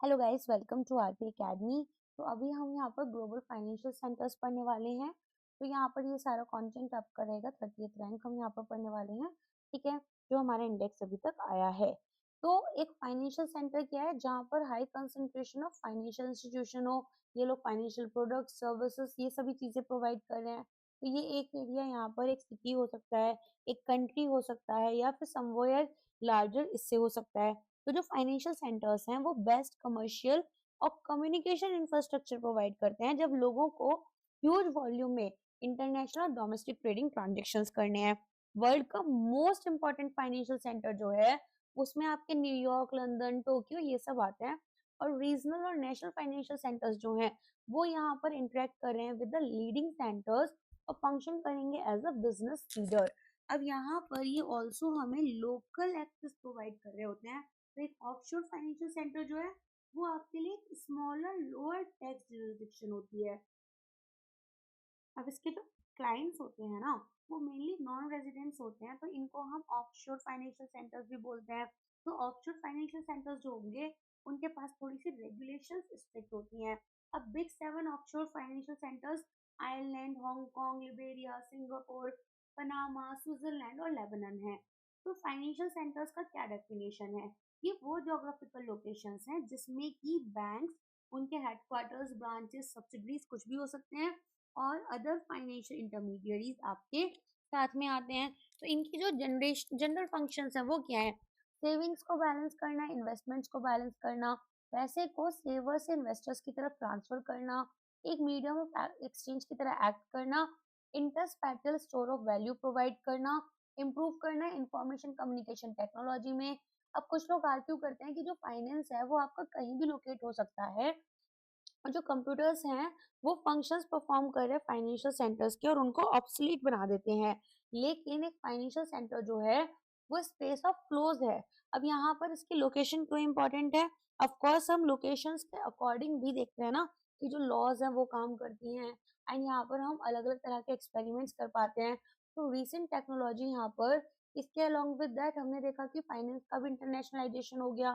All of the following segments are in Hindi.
Hello guys, welcome to RP academy. तो अभी हम यहाँ पर ग्लोबल फाइनेंशियल सेंटर्स पढ़ने वाले हैं। तो यहाँ पर ये सारा कंटेंट आपका रहेगा। 30th रैंक हम यहाँ पर पढ़ने वाले हैं, ठीक है, जो हमारा इंडेक्स अभी तक आया है। तो एक फाइनेंशियल सेंटर क्या है? जहाँ पर high concentration of financial institution हो। ये लोग फाइनेंशियल प्रोडक्ट, सर्विसेज, ये सभी चीजें प्रोवाइड कर रहे हैं। तो ये एक एरिया यहाँ पर एक सिटी हो सकता है, एक कंट्री हो सकता है, या फिर समवेयर लार्जर इससे हो सकता है। तो जो फाइनेंशियल सेंटर्स हैं वो बेस्ट कमर्शियल और कम्युनिकेशन इंफ्रास्ट्रक्चर प्रोवाइड करते हैं जब लोगों को ह्यूज वॉल्यूम में इंटरनेशनल डोमेस्टिक ट्रेडिंग ट्रांजेक्शन्स करने हैं। वर्ल्ड का मोस्ट इंपॉर्टेंट फाइनेंशियल सेंटर जो है उसमें आपके न्यूयॉर्क, लंदन, टोक्यो ये सब आते हैं। और रीजनल और नेशनल फाइनेंशियल सेंटर्स जो हैं वो यहाँ पर इंटरेक्ट कर रहे हैं विद द लीडिंग सेंटर्स और फंक्शन करेंगे एज अ बिजनेस लीडर। अब यहाँ पर ये ऑल्सो हमें लोकल एक्सेस प्रोवाइड कर रहे होते हैं। तो एक ऑफशोर फाइनेंशियल सेंटर जो है वो आपके लिए स्मॉलर लोअर टैक्स जुरिसडिक्शन होती है। अब इसके जो क्लाइंट्स होते हैं ना वो मेनली नॉन रेजिडेंट्स होते हैं, तो इनको हम ऑफशोर फाइनेंशियल सेंटर्स भी बोलते हैं। तो ऑफशोर फाइनेंशियल सेंटर्स जो होंगे उनके पास थोड़ी सी रेगुलेशंस स्ट्रिक्ट होती हैं। अब big 7 offshore financial centres Ireland, Hong Kong, Liberia, Singapore, Panama, Switzerland और लेबनान है। तो फाइनेंशियल सेंटर्स का क्या डेफिनेशन है? ये वो ज्योग्राफिकल लोकेशंस हैं जिसमें कि बैंक्स, उनके हेडक्वार्टर्स, ब्रांचेस, सब्सिडरीज कुछ भी हो सकते हैं और अदर फाइनेंशियल इंटरमीडियरीज आपके साथ में आते हैं। तो इनकी जो जनरल फंक्शंस है वो क्या है? सेविंग्स को बैलेंस करना, इन्वेस्टमेंट्स को बैलेंस करना, पैसे को सेवर से इन्वेस्टर्स की तरफ ट्रांसफर करना, एक मीडियम ऑफ एक्सचेंज की तरह एक्ट करना, इंटरस्पेटल स्टोर ऑफ वैल्यू प्रोवाइड करना, इम्प्रूव करना इंफॉर्मेशन कम्युनिकेशन टेक्नोलॉजी में। अब कुछ लोग आर्ग्यू करते हैं कि जो फाइनेंस है वो आपका कहीं भी लोकेट हो सकता है और जो कंप्यूटर्स हैं वो फंक्शंस परफॉर्म कर रहे हैं फाइनेंशियल सेंटर्स के और उनको ऑब्सोलीट बना देते हैं। लेकिन एक फाइनेंशियल सेंटर जो है वो स्पेस ऑफ क्लोज है। अब यहाँ पर इसकी लोकेशन क्यों इंपॉर्टेंट है? ऑफ कोर्स हम लोकेशंस के अकॉर्डिंग भी देखते हैं ना कि जो लॉज हैं वो काम करती हैं, एंड यहाँ पर हम अलग अलग तरह के एक्सपेरिमेंट्स कर पाते हैं। तो रिसेंट टेक्नोलॉजी यहाँ पर, इसके अलोंग विद दैट हमने देखा कि फाइनेंस का भी इंटरनेशनलाइजेशन हो गया।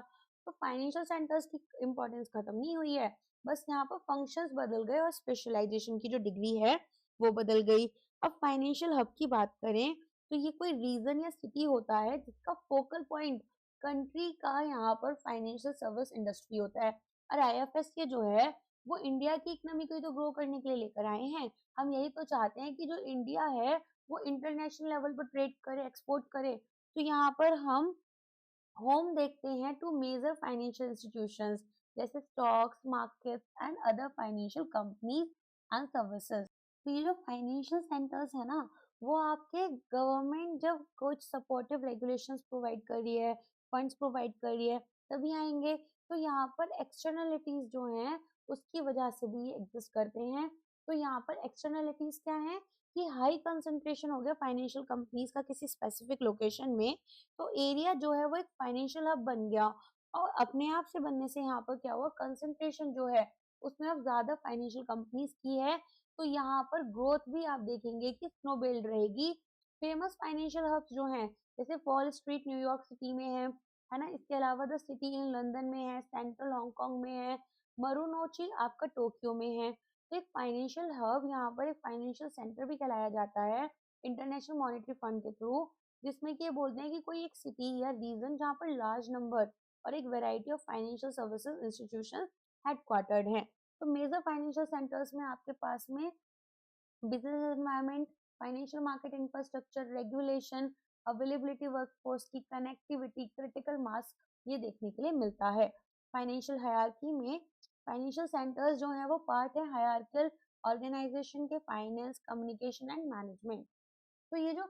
तो फाइनेंशियल सेंटर्स की इंपॉर्टेंस खत्म नहीं हुई है, बस यहाँ पर फंक्शंस बदल गए और स्पेशलाइजेशन की जो डिग्री है वो बदल गई। अब फाइनेंशियल हब की बात करें तो ये कोई रीजन या सिटी होता है जिसका फोकल पॉइंट कंट्री का यहाँ पर फाइनेंशियल सर्विस इंडस्ट्री होता है। और आईएफएससी जो है वो इंडिया की इकोनॉमी को ही तो ग्रो करने के लिए लेकर आए हैं। हम यही तो चाहते हैं कि जो इंडिया है वो इंटरनेशनल लेवल पर ट्रेड करे, एक्सपोर्ट करे। तो यहाँ पर हम होम देखते हैं टू मेजर फाइनेंशियल इंस्टीट्यूशंस जैसे stocks, markets and other financial companies and services. तो ये जो फाइनेंशियल सेंटर्स है ना वो आपके गवर्नमेंट जब कुछ सपोर्टिव रेगुलेशंस प्रोवाइड कर रही है, फंड्स प्रोवाइड कर रही है तभी आएंगे। तो यहाँ पर एक्सटर्नलिटीज जो हैं उसकी वजह से भी ये एग्जिस्ट करते हैं। तो यहाँ पर एक्सटर्नलिटीज क्या है कि हाई कंसंट्रेशन हो गया फाइनेंशियल कंपनीज का किसी स्पेसिफिक लोकेशन में, तो एरिया जो है वो एक फाइनेंशियल हब बन गया। और अपने आप से बनने से यहाँ पर क्या हुआ, कंसंट्रेशन जो है उसमें अब ज्यादा फाइनेंशियल कंपनीज की है। तो यहाँ पर ग्रोथ भी आप देखेंगे कि स्नोबेल्ड रहेगी। फेमस फाइनेंशियल हब्स जो हैं जैसे वॉल स्ट्रीट न्यूयॉर्क सिटी में है ना, इसके अलावा द सिटी इन लंदन में है, सेंट्रल हांगकांग में है, मरूनोची आपका टोक्यो में है। तो एक फाइनेंशियल हब यहाँ पर एक फाइनेंशियल सेंटर भी कहलाया जाता है इंटरनेशनल मॉनेटरी फंड के थ्रू, जिसमें कि ये बोलते हैं कि कोई एक सिटी या रीजन जहाँ पर लार्ज नंबर और एक variety of financial services institution headquartered हैं। तो मेजर फाइनेंशियल सेंटर्स में आपके पास में business environment, financial market infrastructure, regulation, availability, workforce की कनेक्टिविटी, क्रिटिकल मास ये देखने के लिए मिलता है। फाइनेंशियल हायरार्की में फाइनेंशियल सेंटर्स जो है वो पार्ट है हायरार्कियल ऑर्गेनाइजेशन के फाइनेंस, कम्युनिकेशन एंड मैनेजमेंट। तो ये जो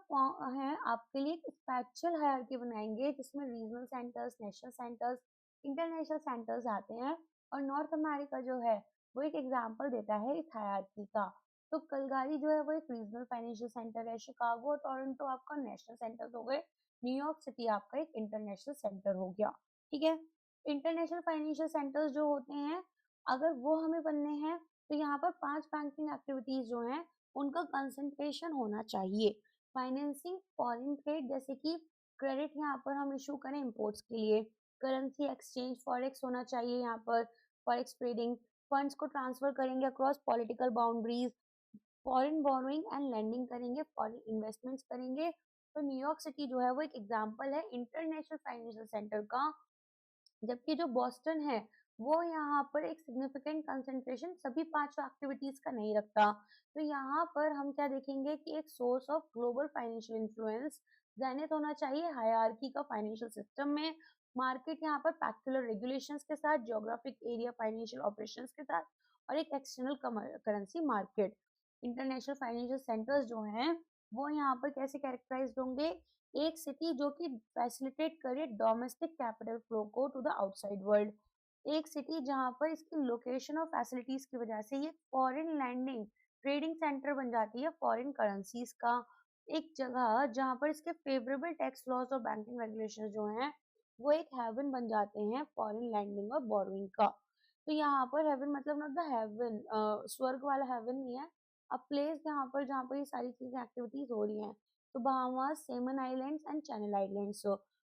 है आपके लिए एक स्पेशल हायरार्की बनाएंगे जिसमें regional centres, national centres, international centres आते हैं। और नॉर्थ अमेरिका जो है वो एक एग्जांपल देता है इस हायरार्की का। तो कलगारी जो है वो एक रीजनल फाइनेंशियल सेंटर है, शिकागो और टोरंटो आपका नेशनल सेंटर हो गए, न्यूयॉर्क सिटी आपका एक इंटरनेशनल सेंटर हो गया। ठीक है, इंटरनेशनल फाइनेंशियल सेंटर्स जो होते हैं अगर वो हमें बनने हैं तो यहाँ पर 5 बैंकिंग एक्टिविटीज जो हैं उनका कंसंट्रेशन होना चाहिए। फाइनेंसिंग फॉरेन ट्रेड जैसे कि क्रेडिट यहाँ पर हम इशू करें इंपोर्ट्स के लिए, करेंसी एक्सचेंज फॉरेक्स होना चाहिए यहाँ पर, फॉरेक्स ट्रेडिंग, फंड्स को ट्रांसफर करेंगे across political boundaries, foreign borrowing and lending करेंगे, फॉरेन इन्वेस्टमेंट्स करेंगे। तो न्यूयॉर्क सिटी जो है वो एक एग्जांपल है इंटरनेशनल फाइनेंशियल सेंटर का, जबकि जो बॉस्टन है वो यहाँ पर एक सिग्निफिकेंट कंसंट्रेशन सभी पांचों एक्टिविटीज का नहीं रखता। तो यहाँ पर हम क्या देखेंगे कि एक source of global financial influence Janet होना चाहिए हायरार्की का फाइनेंशियल सिस्टम में, मार्केट यहाँ पर पैक्युलर रेगुलेशंस के साथ, ज्योग्राफिक एरिया फाइनेंशियल ऑपरेशंस के साथ, और एक external currency market. International financial centres जो हैं वो यहाँ पर कैसे कैरेक्टराइज्ड होंगे, एक सिटी जो कि फैसिलिटेट करे डोमेस्टिक कैपिटल फ्लो को टू द आउटसाइड वर्ल्ड, एक सिटी जहां पर इसकी लोकेशन और फैसिलिटीज की वजह से ये फॉरेन लैंडिंग ट्रेडिंग सेंटर बन जाती है फॉरेन करेंसीज का, एक जगह जहां पर इसके फेवरेबल टैक्स लॉज और बैंकिंग रेगुलेशन जो हैं वो एक हेवन बन जाते हैं फॉरेन लैंडिंग और बोरोइंग का। तो यहाँ पर हेवन मतलब नॉट द हेवन स्वर्ग वाला हेवन नहीं है, अ प्लेस जहाँ पर ये सारी चीजें एक्टिविटीज हो रही हैं। तो Bahamas, semen islands and channel islands,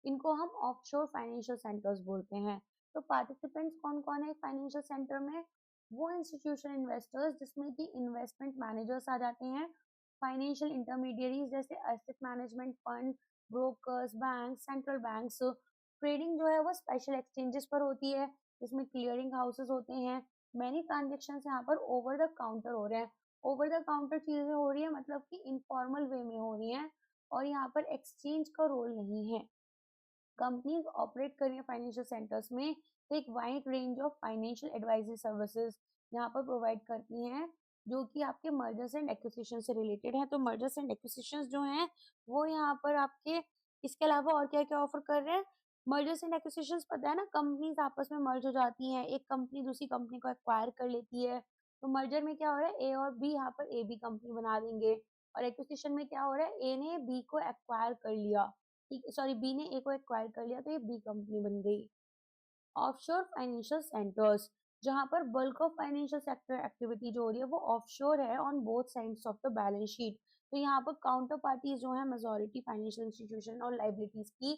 इनको हम ऑफशोर फाइनेंशियल सेंटर्स बोलते हैं। तो पार्टिसिपेंट्स कौन कौन है फाइनेंशियल सेंटर में, वो इंस्टीट्यूशन इन्वेस्टर्स जिसमें कि इन्वेस्टमेंट मैनेजर्स आ जाते हैं, फाइनेंशियल इंटरमीडियरीज जैसे asset management fund, brokers, bank, central banks, trading जो है वो स्पेशल एक्सचेंजेस पर होती है जिसमें क्लियरिंग हाउसेस होते हैं, मैनी ट्रांजेक्शन यहाँ पर ओवर द काउंटर हो रहे हैं, ओवर द काउंटर चीजें हो रही है मतलब कि इनफॉर्मल वे में हो रही हैं और यहाँ पर एक्सचेंज का रोल नहीं है। कंपनीज ऑपरेट कर रही है फाइनेंशियल सेंटर्स में, तो एक wide range of financial advisory services यहाँ पर प्रोवाइड करती हैं जो कि आपके मर्जर्स एंड एक्विजिशन से रिलेटेड है। तो मर्जर्स एंड एक्विजिशन जो हैं वो यहाँ पर आपके, इसके अलावा और क्या क्या ऑफर कर रहे हैं, मर्जर्स एंड एक्विजिशन पता है ना, कंपनीज आपस में मर्ज हो जाती हैं, एक कंपनी दूसरी कंपनी को एक्वायर कर लेती है। तो मर्जर में क्या हो रहा है, ए और बी यहाँ पर ए बी कंपनी बना देंगे, और एक्विजिशन में क्या हो रहा है, ए ने बी को एक्वायर कर लिया, ठीक, सॉरी बी ने ए को एक्वायर कर लिया तो ये बी कंपनी बन गई। ऑफशोर फाइनेंशियल सेंटर्स, जहां पर bulk of financial sector activity जो हो रही है वो ऑफशोर है on both sides of the balance sheet. तो यहाँ पर काउंटर पार्टीज जो है मेजोरिटी फाइनेंशियल इंस्टीट्यूशन और लाइबिलिटीज की,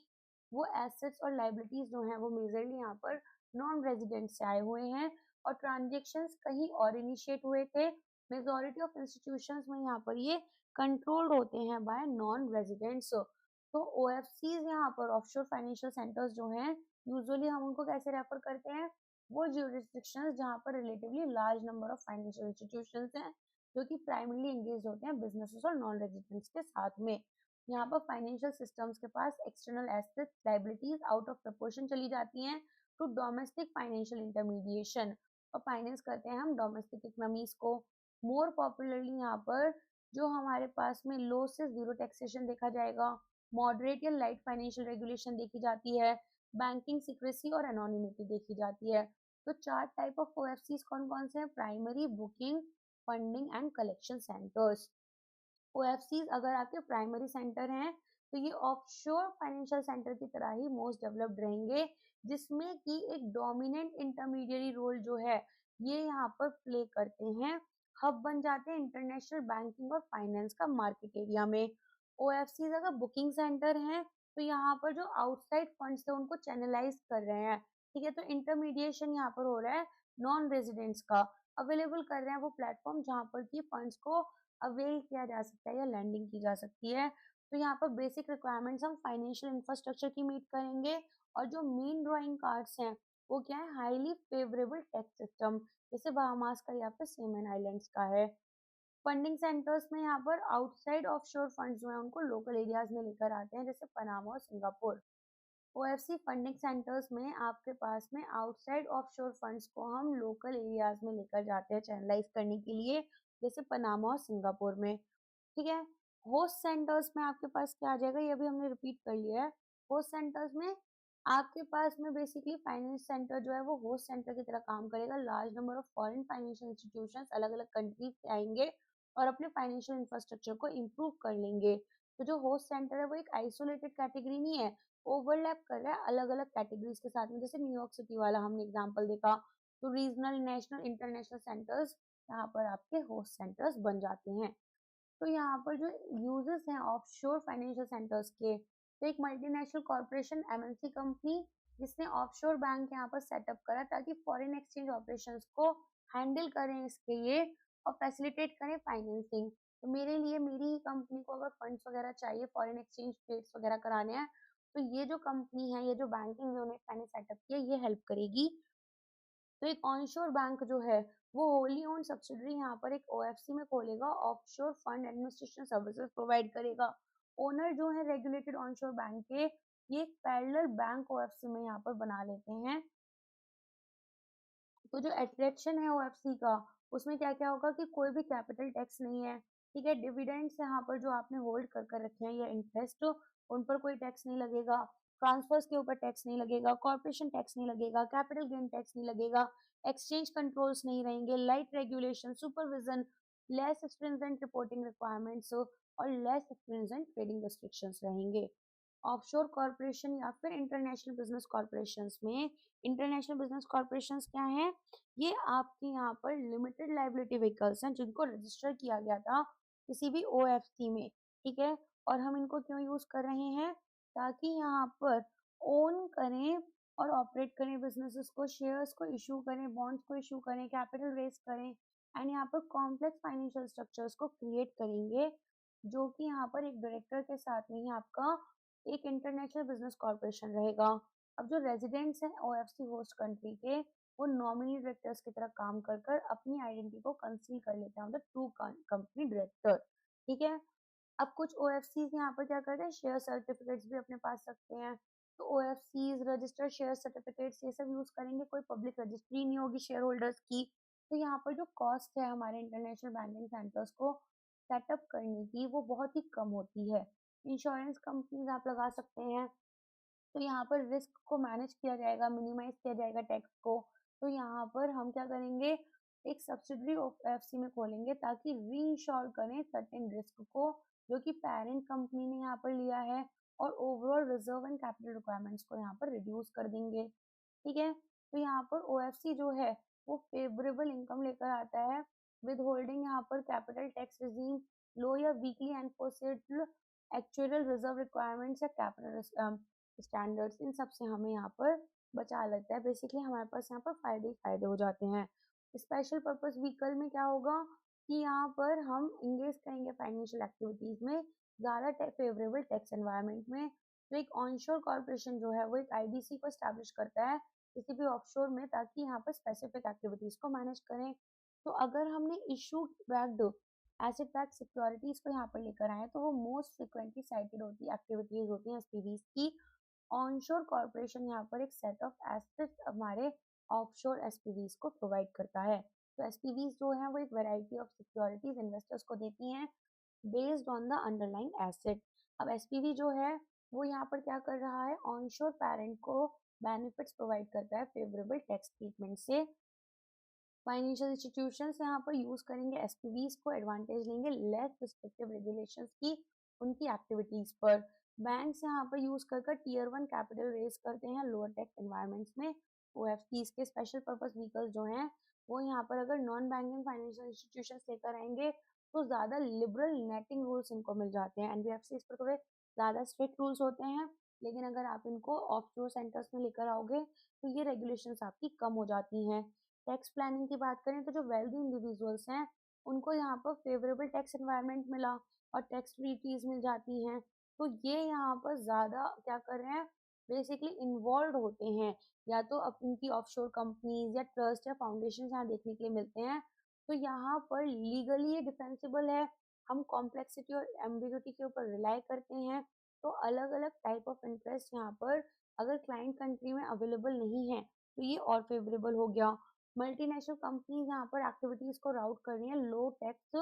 वो एसेट्स और लाइबिलिटीज जो है वो मेजरली यहाँ पर नॉन रेजिडेंट से आए हुए हैं और ट्रांजेक्शन्स कहीं और इनिशिएट हुए थे। मेजोरिटी ऑफ इंस्टीट्यूशंस में यहाँ पर ये कंट्रोल्ड होते हैं बाय नॉन रेजिडेंट्स। तो ओएफसीज यहाँ पर ऑफशोर फाइनेंशियल सेंटर्स जो हैं यूजुअली हम उनको कैसे रेफर करते हैं, वो ज्यूरिसडिक्शंस जहाँ पर relatively large number of financial institutions हैं जो कि प्राइमरली एंगेज होते हैं बिजनेसेस और नॉन रेजिडेंट्स के साथ में। यहाँ पर फाइनेंशियल सिस्टम्स के पास external assets liabilities out of proportion चली जाती हैं टू डोमेस्टिक फाइनेंशियल इंटरमीडिएशन, और फाइनेंस करते हैं हम डोमेस्टिक इकोनॉमीज को। मोर पॉपुलरली यहाँ पर जो हमारे पास में लो से जीरो टैक्सेशन देखा जाएगा, मॉडरेट या लाइट फाइनेंशियल रेगुलेशन देखी जाती है, बैंकिंग सीक्रेसी और एनोनिमिटी देखी जाती है। तो चार टाइप ऑफ ओएफसीज कौन कौन से हैं, primary, booking, funding and collection centres. OFCs अगर आपके प्राइमरी सेंटर हैं तो ये ऑफशोर फाइनेंशियल सेंटर की तरह ही मोस्ट डेवलप्ड रहेंगे, जिसमें कि एक डोमिनेंट इंटरमीडियरी रोल जो है ये यहाँ पर प्ले करते हैं, हब बन जाते हैं इंटरनेशनल बैंकिंग और फाइनेंस का मार्केट एरिया में। ओएफसीज अगर बुकिंग सेंटर हैं तो यहाँ पर जो आउटसाइड फंड्स है उनको चैनलाइज कर रहे हैं, ठीक है, तो इंटरमीडिएशन यहाँ पर हो रहा है नॉन रेजिडेंट्स का, अवेलेबल कर रहे हैं वो प्लेटफॉर्म जहाँ पर की फंड्स को अवेल किया जा सकता है या लैंडिंग की जा सकती है। तो यहाँ पर बेसिक रिक्वायरमेंट्स हम फाइनेंशियल इंफ्रास्ट्रक्चर की मीट करेंगे, और जो मेन ड्राइंग कार्ड्स हैं वो क्या है, हाईली फेवरेबल टैक्स सिस्टम, जैसे बहामास का यहाँ पे सेमन आइलैंड्स का है। फंडिंग सेंटर्स में यहाँ पर आउटसाइड ऑफशोर फंड्स जो है उनको लोकल एरियाज में लेकर आते हैं जैसे पनामा और सिंगापुर। ओएफसी फंडिंग सेंटर्स में आपके पास में आउटसाइड ऑफशोर फंड्स को हम लोकल एरियाज में लेकर जाते हैं चैनलाइज करने के लिए, जैसे पनामा और सिंगापुर में, ठीक है। होस्ट सेंटर्स में आपके पास क्या आ जाएगा, ये भी हमने रिपीट कर लिया है। होस्ट सेंटर्स में आपके पास में बेसिकली फाइनेंस सेंटर जो है वो होस्ट सेंटर की तरह काम करेगा, large number of foreign financial institutions अलग अलग कंट्रीज से आएंगे और अपने फाइनेंशियल इंफ्रास्ट्रक्चर को इम्प्रूव कर लेंगे। तो जो होस्ट सेंटर है वो एक आइसोलेटेड कैटेगरी नहीं है, ओवरलैप कर रहा है अलग अलग कैटेगरीज के साथ में, जैसे न्यूयॉर्क सिटी वाला हमने एग्जांपल देखा। तो रीजनल, नेशनल, इंटरनेशनल सेंटर्स यहाँ पर आपके होस्ट सेंटर्स बन जाते हैं। तो यहाँ पर जो यूजेस हैं ऑफशोर फाइनेंशियल सेंटर्स के, तो एक मल्टीनेशनल कॉर्पोरेशन एमएनसी कंपनी जिसने ऑफशोर बैंक यहाँ पर सेटअप करा ताकि फॉरेन एक्सचेंज ऑपरेशंस को हैंडल करें इसके लिए और फैसिलिटेट करें फाइनेंसिंग। तो मेरे लिए मेरी ही कंपनी को अगर फंड्स वगैरह चाहिए फॉरेन एक्सचेंज ट्रेड्स वगैरह कराने हैं, तो ये जो कंपनी है, ये जो बैंकिंग यूनिट मैंने सेटअप किया, ये हेल्प करेगी। तो एक ऑनशोर बैंक जो है वो होली ओन सब्सिडरी यहाँ पर एक ओएफसी में खोलेगा, offshore fund administration services provide करेगा। ओनर जो है रेगुलेटेड ऑनशोर बैंक के, ये एक पैरेलल बैंक ओएफसी में यहाँ पर बना लेते हैं। तो जो अट्रैक्शन है ओएफसी का, उसमें क्या क्या होगा कि कोई भी कैपिटल टैक्स नहीं है, ठीक है। डिविडेंड्स यहाँ पर जो आपने होल्ड कर कर रखे हैं या इंटरेस्ट, उन पर कोई टैक्स नहीं लगेगा। ट्रांसफर्स के ऊपर टैक्स नहीं लगेगा, कॉर्पोरेशन टैक्स नहीं लगेगा, कैपिटल गेन टैक्स नहीं लगेगा, एक्सचेंज कंट्रोल्स नहीं रहेंगे, light regulation, supervision, less stringent reporting requirements और लेस स्ट्रिंजेंट ट्रेडिंग रिस्ट्रिक्शंस रहेंगे। ऑफशोर कॉर्पोरेशन या फिर इंटरनेशनल बिजनेस कॉर्पोरेशंस में, इंटरनेशनल बिजनेस कॉर्पोरेशंस क्या हैं? ये आपके यहाँ पर लिमिटेड लाइबिलिटी व्हीकल्स हैं जिनको रजिस्टर किया गया था किसी भी ओएफसी में, ठीक है। और हम इनको क्यों यूज कर रहे हैं? ताकि यहाँ पर ओन करें और ऑपरेट करें बिजनेसेस को, शेयर्स को इशू करें, बॉन्ड्स को इशू करें, कैपिटल रेज करें एंड यहाँ पर कॉम्प्लेक्स फाइनेंशियल स्ट्रक्चर्स को क्रिएट करेंगे, जो कि यहाँ पर एक डायरेक्टर के साथ में ही आपका एक इंटरनेशनल बिजनेस कॉर्पोरेशन रहेगा। अब जो रेजिडेंट्स हैं ओएफसी होस्ट कंट्री के, वो नॉमिनी डायरेक्टर्स की तरह काम कर कर अपनी आइडेंटिटी को कंसील कर लेते हैं, मतलब ट्रू कंपनी डायरेक्टर, ठीक है। अब कुछ ओएफसीज यहाँ पर क्या करते हैं, शेयर सर्टिफिकेट्स भी अपने पास रखते हैं। तो ओएफसीज रजिस्टर्ड शेयर सर्टिफिकेट्स ये सब यूज करेंगे, कोई पब्लिक रजिस्ट्री नहीं होगी शेयर होल्डर्स की। तो यहाँ पर जो कॉस्ट है हमारे इंटरनेशनल बैंकिंग सेंटर्स को सेटअप करने की, वो बहुत ही कम होती है। इंश्योरेंस कंपनीज आप लगा सकते हैं, तो यहाँ पर रिस्क को मैनेज किया जाएगा, मिनिमाइज किया जाएगा टैक्स को। तो यहाँ पर हम क्या करेंगे, एक सब्सिडरी ओएफसी में खोलेंगे ताकि री इंश्योर करें सर्टेन रिस्क को जो कि पेरेंट कंपनी ने यहाँ पर लिया है, और overall reserve and capital requirements को यहाँ पर रिड्यूस कर देंगे, ठीक है। तो यहाँ पर ओएफसी जो है वो फेवरेबल इनकम लेकर आता है, विद होल्डिंग यहाँ पर कैपिटल टैक्स रिजीम, लो या वीकली एनफोर्सेड एक्चुअल रिजर्व रिक्वायरमेंट्स या कैपिटल स्टैंडर्ड्स, इन सब से हमें यहाँ पर बचा लगता है। बेसिकली हमारे पास यहाँ पर फायदे ही फायदे हो जाते हैं। स्पेशल पर्पस व्हीकल में क्या होगा कि यहाँ पर हम इंगेज करेंगे फाइनेंशियल एक्टिविटीज में ज़्यादा फेवरेबल टैक्स एनवायरनमेंट में। तो एक ऑनशोर कॉर्पोरेशन जो है वो एक आईबीसी को स्टैब्लिश करता है किसी भी ऑफशोर में, ताकि यहाँ पर स्पेसिफिक एक्टिविटीज को मैनेज करें। तो अगर हमने issue backed asset backed securities को यहाँ पर लेकर आए, तो वो मोस्ट फ्रिक्वेंटली साइटेड होती एक्टिविटीज होती हैं एसपीवीज की। ऑनशोर कॉर्पोरेशन यहाँ पर एक सेट ऑफ एसेट्स हमारे ऑफशोर एसपीवीज को प्रोवाइड करता है। तो एसपीवीज जो है वो एक वैरायटी ऑफ सिक्योरिटीज इन्वेस्टर्स को देती हैं based on the underlying asset. अब एसपीवी जो है वो यहाँ पर क्या कर रहा है, ऑनशोर पेरेंट को बेनिफिट्स प्रोवाइड करता है फेवरेबल टैक्स ट्रीटमेंट से। फाइनेंशियल इंस्टीट्यूशंस यहाँ पर यूज करेंगे एसपीवीज को, एडवांटेज लेंगे लेस रिस्ट्रिक्टिव रेगुलेशंस की उनकी एक्टिविटीज पर। बैंक्स यहाँ पर यूज कर टीयर 1 कैपिटल रेज करते हैं लोअर टैक्स एनवायरमेंट्स में। ओएफसीज के स्पेशल पर्पस व्हीकल्स जो हैं वो यहाँ पर अगर नॉन बैंकिंग फाइनेंशियल इंस्टीट्यूशंस लेकर आएंगे तो ज्यादा लिबरल नेटिंग रूल्स इनको मिल जाते हैं। एनबीएफसीज पर थोड़े ज्यादा स्ट्रिक्ट रूल्स होते हैं, लेकिन अगर आप इनको ऑफशोर सेंटर्स में लेकर आओगे तो ये रेगुलेशंस आपकी कम हो जाती हैं। टैक्स प्लानिंग की बात करें तो जो वेल्दी इंडिविजुअल्स हैं उनको यहाँ पर फेवरेबल टैक्स एनवायरनमेंट मिला और टैक्स फ्रीटीज मिल जाती हैं, तो ये यहाँ पर ज़्यादा क्या कर रहे हैं, बेसिकली इन्वॉल्व होते हैं, या तो उनकी ऑफशोर कंपनीज या ट्रस्ट या फाउंडेशन यहाँ देखने के लिए मिलते हैं। तो यहाँ पर लीगली ये डिफेंसिबल है, हम कॉम्प्लेक्सिटी और एम्बिग्यूटी के ऊपर रिलाई करते हैं। तो अलग अलग टाइप ऑफ इंटरेस्ट यहाँ पर अगर क्लाइंट कंट्री में अवेलेबल नहीं है तो ये और फेवरेबल हो गया। मल्टीनेशनल कंपनीज यहाँ पर एक्टिविटीज को राउट कर रही है लो टैक्स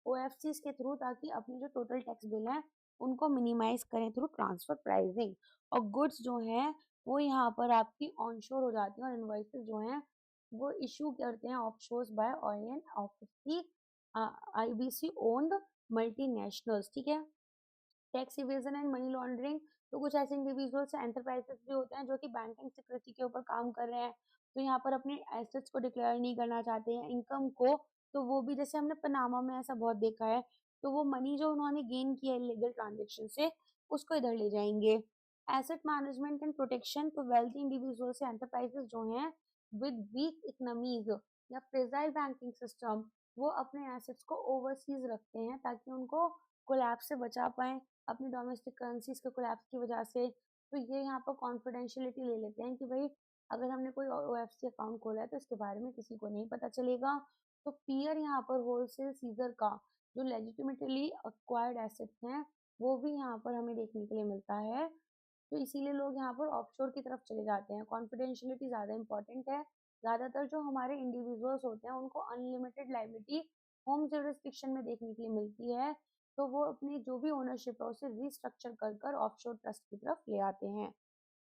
ओएफसीज के थ्रू, ताकि अपनी जो टोटल टैक्स बिल है उनको मिनिमाइज करें थ्रू ट्रांसफर प्राइसिंग। और गुड्स जो है वो यहाँ पर आपकी ऑनशोर हो जाती है, और इनवॉइसेस जो हैं वो इशू करते हैं ऑफशोर्स बाय ऑयल एंड ऑफ की आईबीसी ओन्ड मल्टीनेशनल्स, ठीक है। Tax evasion and money laundering, तो कुछ ऐसे इंडिविजुअल्स एंटरप्राइजेस भी होते हैं जो कि बैंकिंग सिक्योरिटी के ऊपर काम कर रहे हैं, तो यहाँ पर अपने एसेट्स को डिक्लेयर नहीं करना चाहते हैं, इनकम को, तो वो भी, जैसे हमने पनामा में ऐसा बहुत देखा है, तो वो मनी जो उन्होंने गेन किया है लीगल ट्रांजेक्शन से उसको इधर ले जाएंगे। एसेट मैनेजमेंट एंड प्रोटेक्शन, तो वेल्थी इंडिविजुअल्स या एंटरप्राइजेस जो हैं विद वीक इकोनॉमीज या फ्रेजाइल बैंकिंग सिस्टम, वो अपने एसेट्स को ओवरसीज रखते हैं ताकि उनको कोलैप्स से बचा पाएं अपनी डोमेस्टिक करेंसीज के कोलैप्स की वजह से। तो ये यहाँ पर कॉन्फिडेंशियलिटी ले लेते हैं कि भाई अगर हमने कोई ओएफसी अकाउंट खोला है तो इसके बारे में किसी को नहीं पता चलेगा। तो फियर यहाँ पर होलसेल सीजर का जो लेजिटिमेटली अक्वायर्ड एसेट्स हैं वो भी यहाँ पर हमें देखने के लिए मिलता है। तो इसीलिए लोग यहाँ पर ऑफशोर की तरफ चले जाते हैं। कॉन्फिडेंशियलिटी ज़्यादा इंपॉर्टेंट है। ज़्यादातर जो हमारे इंडिविजुअल्स होते हैं उनको अनलिमिटेड लाइबिलिटी होम जुरिस्डिक्शन में देखने के लिए मिलती है, तो वो अपनी जो भी ओनरशिप है उसे रीस्ट्रक्चर कर कर ऑफशोर ट्रस्ट की तरफ ले आते हैं।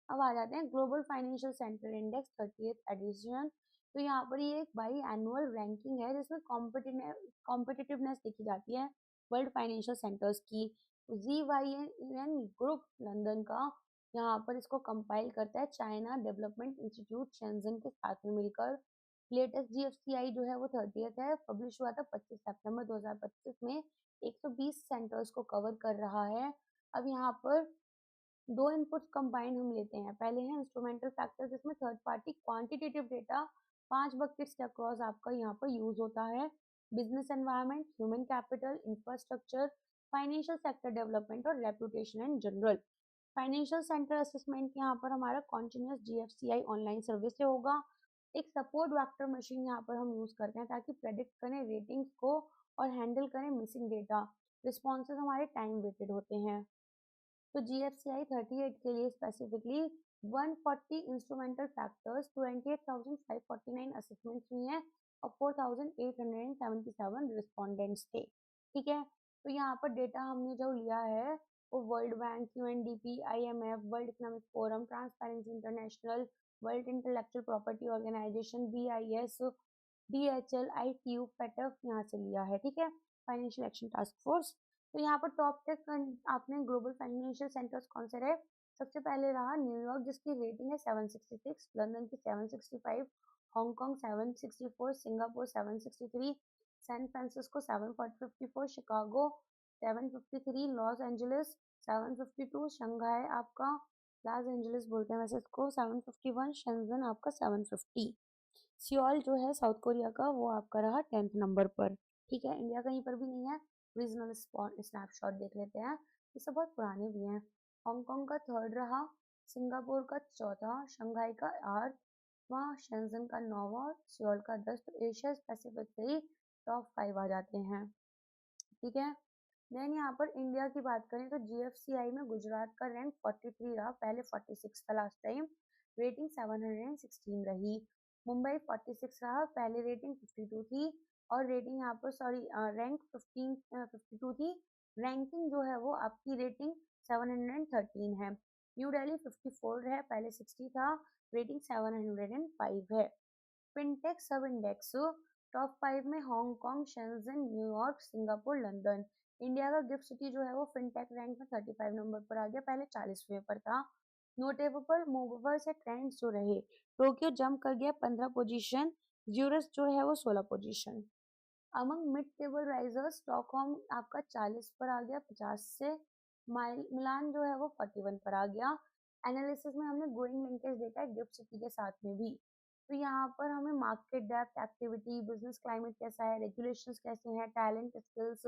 अब आ जाते हैं Global Financial Centre Index 30th edition. तो यहाँ पर ये एक बाई एनुअल रैंकिंग है जिसमें कॉम्पिटिटिवनेस देखी जाती है वर्ल्ड फाइनेंशियल सेंटर्स की। ZYN ग्रुप लंदन का यहाँ पर इसको कंपाइल करता है चाइना डेवलपमेंट इंस्टीट्यूट शेंजन के साथ में मिलकर। लेटेस्ट GFCI जो है वो 30th है, पब्लिश हुआ था 25 सितंबर 2025 में, 120 सेंटर्स को कवर कर रहा है। अब यहाँ पर दो इनपुट्स कंबाइंड हम लेते हैं। पहले है इंस्ट्रूमेंटल फैक्टर्स, जिसमें third party quantitative data 5 buckets के अक्रॉस आपका यहाँ पर यूज होता है। Business environment, human capital, infrastructure, financial sector development और reputation in general. Financial centre assessment यहाँ पर हमारा कॉन्टिन्यूस GFCI ऑनलाइन सर्विस से होगा। एक सपोर्ट वेक्टर मशीन यहाँ पर हम यूज करते हैं ताकि प्रेडिक्ट करें रेटिंग्स को और हैंडल करें मिसिंग डेटा। रिस्पॉन्सेज हमारे टाइम वेटेड होते हैं। तो GFCI 38 के लिए स्पेसिफिकली 140 इंस्ट्रूमेंटल फैक्टर्स, 28,549 असेसमेंट्स हुई हैं और 4,877 रिस्पॉन्डेंट्स थे। ठीक है, तो यहाँ पर डेटा हमने जो लिया है वो World Bank, UNDP, IMF, World Economic Forum, Transparency International, World Intellectual Property Organization, BIS, DHL, ITU, पेटफ यहाँ से लिया है। ठीक है, फाइनेंशियल एक्शन टास्क फोर्स। तो यहाँ पर टॉप 10 आपने ग्लोबल फाइनेंशियल सेंटर्स कौन से रहे? सबसे पहले रहा न्यूयॉर्क जिसकी रेटिंग है 766, लंदन की 765, Hong Kong 764, Singapore 763, San Francisco 754, Chicago 753, Los Angeles 752, Shanghai आपका लॉस एंजलिस बोलते हैं वैसे इसको 751, शेंजन आपका 750। सियोल जो है साउथ कोरिया का वो आपका रहा 10th नंबर पर। ठीक है, इंडिया कहीं पर भी नहीं है। रीजनल स्नैपशॉट देख लेते हैं, ये सब बहुत पुराने भी हैं। हांगकांग का 3rd रहा, सिंगापुर का 4था, शंघाई का 8वां, शेंजन का 9वां, सियोल का 10। तो एशिया पैसिफिक से ही टॉप 5 आ जाते हैं। ठीक है, देन यहाँ पर इंडिया की बात करें तो GFCI में गुजरात का रैंक 43 रहा, पहले 46 था लास्ट टाइम, रेटिंग 716 रही। मुंबई 46 रहा, पहले रेटिंग 52 थी और रेटिंग यहाँ पर रैंक 52 थी, रैंकिंग जो है वो आपकी रेटिंग 713 है। न्यू दिल्ली 54 है, पहले 60 था, रेटिंग 705 है। फिनटेक सब इंडेक्स टॉप 5 में Hong Kong, Shenzhen, New York, Singapore, London. India का गिफ्ट सिटी जो है वो फिनटेक रैंक में 35 नंबर पर आ गया, पहले 40वें पर था। नोटेबल मूवर्स या ट्रेंड्स जो रहे, टोक्यो जंप कर गया 15 पोजीशन, ज्यूरिख जो है वो 16 position. Among mid table risers, Stockholm आपका 40 पर आ गया 50 से, मिलान जो है वो 41 पर आ गया। एनालिसिस में हमने गोइंग लिंकेज देखा है गिफ्ट सिटी के साथ में भी। तो यहाँ पर हमें market depth, activity, business climate कैसा है, रेगुलेशंस कैसे हैं, talent, skills,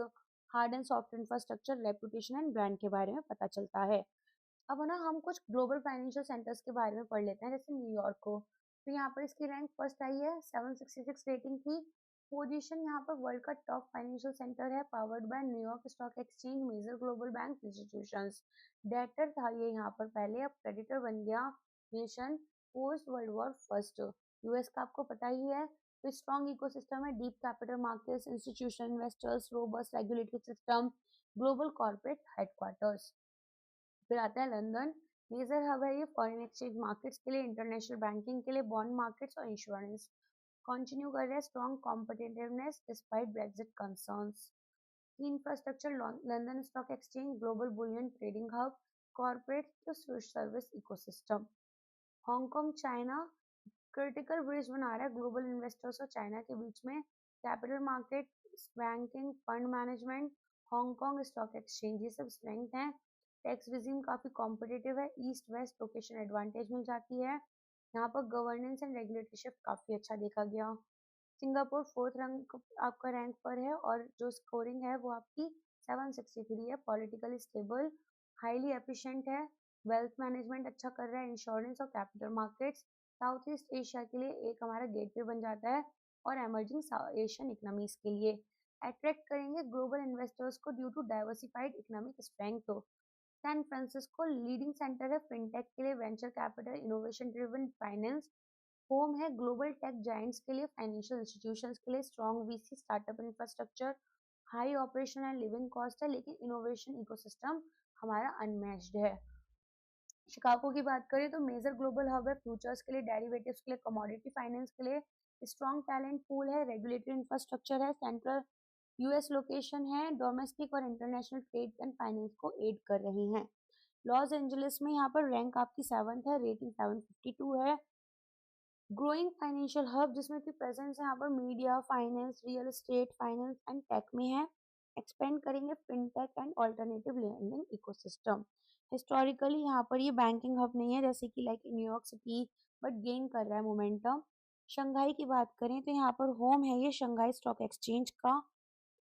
hard and soft infrastructure, reputation and brand के बारे में पता चलता है। अब ना हम कुछ ग्लोबल फाइनेंशियल सेंटर्स के बारे में पढ़ लेते हैं, जैसे न्यूयॉर्क को। तो यहाँ पर इसकी रैंक फर्स्ट आई है, 766 रेटिंग थी। पोजीशन यहाँ पर वर्ल्ड का टॉप फाइनेंशियल सेंटर है, powered by New York stock exchange, major global bank institutions. Debtor था ये यहाँ पर पहले, अब क्रेडिटर बन गया nation post world war first. US का आपको पता ही है। तो स्ट्रॉन्ग इकोसिस्टम है, deep capital markets, institution investors, robust regulatory system, global corporate headquarters. फिर आता है लंदन, मेजर हब है ये फॉरेन एक्सचेंज मार्केट्स के लिए, इंटरनेशनल बैंकिंग के लिए, बॉन्ड मार्केट्स और इंश्योरेंस। कंटिन्यू कर रहे हैं strong competitiveness despite Brexit concerns. Infrastructure, London stock exchange, global Boolean trading hub, corporate service ecosystem. Hong Kong China critical bridge बना रहा है ग्लोबल इन्वेस्टर्स और चाइना के बीच में। Capital market, banking, fund management, Hong Kong stock exchange, ये सब स्ट्रेंथ हैं। टैक्स रिजीम काफ़ी कॉम्पिटिटिव है, ईस्ट वेस्ट लोकेशन एडवांटेज मिल जाती है। यहाँ पर गवर्नेंस एंड रेगुलेटरी शिफ्ट काफ़ी अच्छा देखा गया। सिंगापुर फोर्थ रैंक आपका रैंक पर है और जो स्कोरिंग है वो आपकी 763 है। पॉलिटिकली स्टेबल, हाईली एफिशिएंट है, वेल्थ मैनेजमेंट अच्छा कर रहा है, इंश्योरेंस और capital markets south east Asia के लिए एक हमारा गेटवे बन जाता है और एमर्जिंग एशियन इकोनॉमीज के लिए अट्रैक्ट करेंगे ग्लोबल इन्वेस्टर्स को due to diversified economic strength. तो सैन फ्रांसिस्को लीडिंग सेंटर है फिनटेक के लिए, venture capital, innovation driven finance, home है ग्लोबल टेक जायंट्स के लिए, फाइनेंशियल इंस्टीट्यूशंस के लिए, strong VC, startup infrastructure, high operation and living cost है, लेकिन इनोवेशन इकोसिस्टम हमारा अनमैच्ड है। शिकागो की बात करें तो मेजर ग्लोबल हब है फ्यूचर्स के लिए, डेरिवेटिव्स के लिए, कमोडिटी फाइनेंस के लिए, स्ट्रॉन्ग टैलेंट पूल है, रेगुलेटरी इंफ्रास्ट्रक्चर है, सेंट्रल यूएस लोकेशन है, डोमेस्टिक और इंटरनेशनल ट्रेड एंड फाइनेंस को एड कर रहे हैं। लॉस एंजलिस में यहाँ पर रैंक आपकी 7th है, रेटिंग 752 है। ग्रोइंग फाइनेंशियल हब जिसमें की प्रेजेंस है यहाँ पर media, finance, real estate, finance and tech में है। एक्सपेंड करेंगे fintech and alternative lending ecosystem. Historically यहाँ पर ये बैंकिंग हब नहीं है जैसे कि like New York city, but gain कर रहा है मोमेंटम। शंघाई की बात करें तो यहाँ पर होम है ये शंघाई स्टॉक एक्सचेंज का।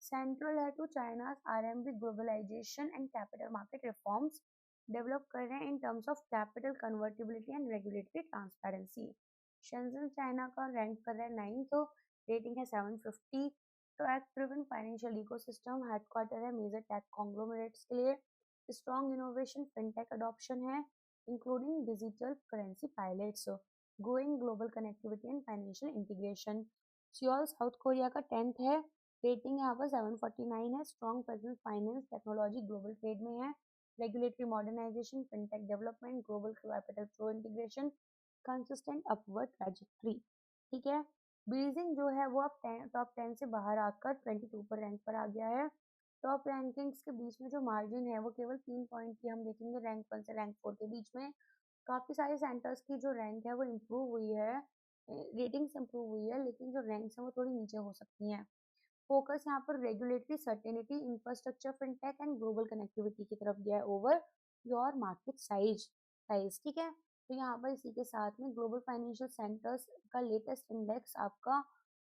सेंट्रल है to China's RMB globalisation and capital market reforms, develop कर रहे हैं in terms of capital convertibility and regulatory transparency. Shenzhen China का रैंक कर रहा है 9th, रेटिंग है 750। तो act driven financial ecosystem, headquarter है मेजर टेक कॉन्ग्लोमरेट्स के लिए, स्ट्रॉन्ग इनोवेशन फिनटेक अडॉप्शन है including digital currency pilots, growing global connectivity and financial integration. Seoul south Korea का 10th है, रेटिंग यहाँ पर 749 है, strong presence finance technology global trade में है, regulatory modernisation, fintech development, global capital flow integration, consistent upward trajectory. ठीक है, बीजिंग जो है वो अब टॉप 10 से बाहर आकर 22 पर रैंक पर आ गया है। टॉप रैंकिंग्स के बीच में जो मार्जिन है वो केवल 3 पॉइंट की हम देखेंगे, रैंक 1 से रैंक 4 के बीच में। काफी सारे सेंटर्स की जो रैंक है वो इम्प्रूव हुई है, रेटिंग्स इम्प्रूव हुई है, लेकिन जो रैंक्स है वो थोड़ी नीचे हो सकती हैं। फोकस यहाँ पर regulatory certainty, infrastructure, fintech and global connectivity की तरफ गया है ओवर योर मार्केट साइज। ठीक है, तो यहाँ पर इसी के साथ में ग्लोबल फाइनेंशियल सेंटर्स का लेटेस्ट इंडेक्स आपका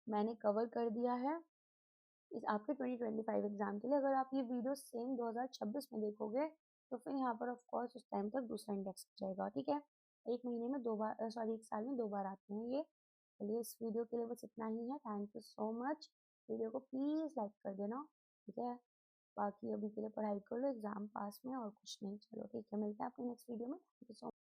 मैंने कवर कर दिया है इस आपके 2025 एग्जाम के लिए। अगर आप ये वीडियो सेम 2026 में देखोगे तो फिर यहाँ पर ऑफ कोर्स उस टाइम तक दूसरा इंडेक्स आ जाएगा। ठीक है, एक महीने में 2 बार, सॉरी, एक साल में 2 बार आते हैं ये। चलिए, इस वीडियो के लिए बस इतना ही है। Thank you so much. Video को प्लीज़ लाइक कर देना। ठीक है, बाकी अभी के लिए पढ़ाई कर लो एग्जाम पास में, और कुछ नहीं। चलो ठीक है, मिलते हैं अपने नेक्स्ट वीडियो में। Thank you so